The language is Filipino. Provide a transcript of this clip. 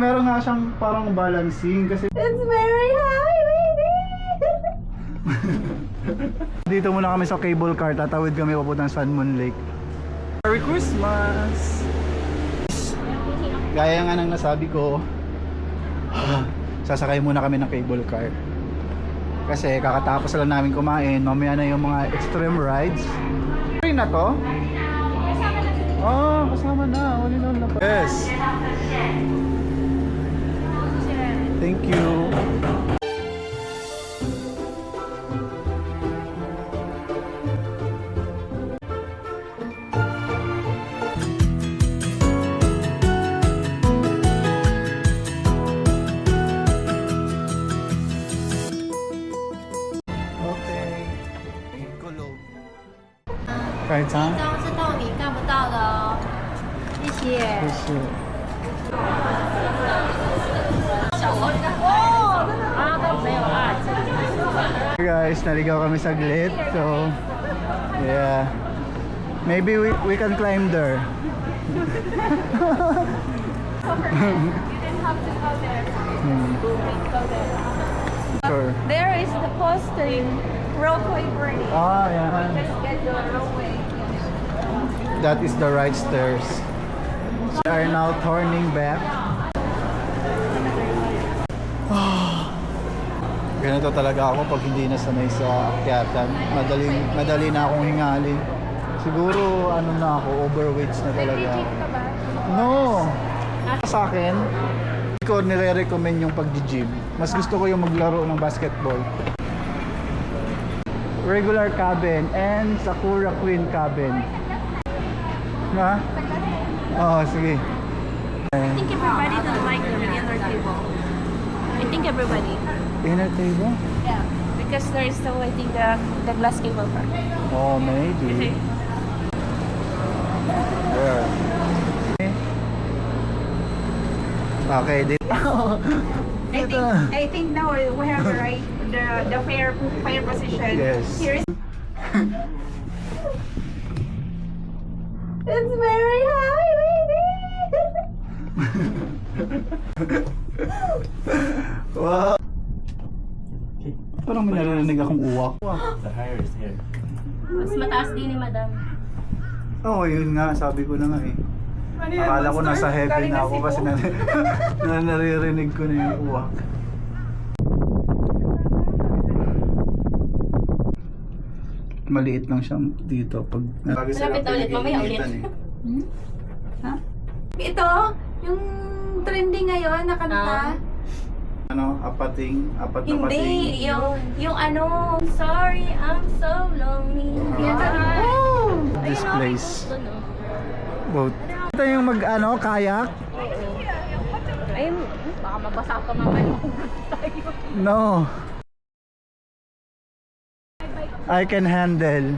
meron nga siyang parang balancing kasi It's very high, baby! dito muna kami sa cable car, tatawid kami papuntang Sun Moon Lake. Merry Christmas! Gaya nga ng nasabi ko, sasakay muna kami ng cable car. Kasi kakatapos lang namin kumain, mamaya na yung mga extreme rides. Free na to? Oh, kasama na. All in all na pa. Yes. Thank you. Kahit saan? 这张是到你看不到的哦，谢谢。是。Hey guys, naligaw kami saglit. So, yeah. Maybe we can climb there. You didn't have to go there. Go there. Sure. There is the posting roadway burning. Ah, yeah. Just get the roadway. That is the right stairs. We are now turning back. Ganito talaga ako pag hindi na sanay sa akyatan. Madali na akong hingalin. Siguro ano na ako, overweight na talaga ako. No! Sa akin, hindi ko nire-recommend yung pag-gym. Mas gusto ko yung maglaro ng basketball. Regular cabin and Sakura Queen cabin. Ha? Oo, sige. I think everybody don't like the inner table. I think everybody. Inner table? Yeah. Because there is still waiting the glass cable car. Oh, maybe. There. Okay, dito. I think now we have the right the fair position. Yes. Here is It's very high, baby! Wow. Parang may narinig akong uwak. The higher is here. Mas mataas din ni madam. Oo, yun nga, sabi ko na nga eh. Akala ko nasa heaven na ako kasi naririnig ko na yung uwak. Maliit lang siya dito pag Malapit na ulit, mamaya ulit. ha? Ito, yung trending ngayon na kanta. Ano, apat na pating. Hindi, yung ano, sorry, I'm so lonely. This place. Boat. Ito yung kayak? Ayun, baka mabasa ka mamaya. No. I can handle.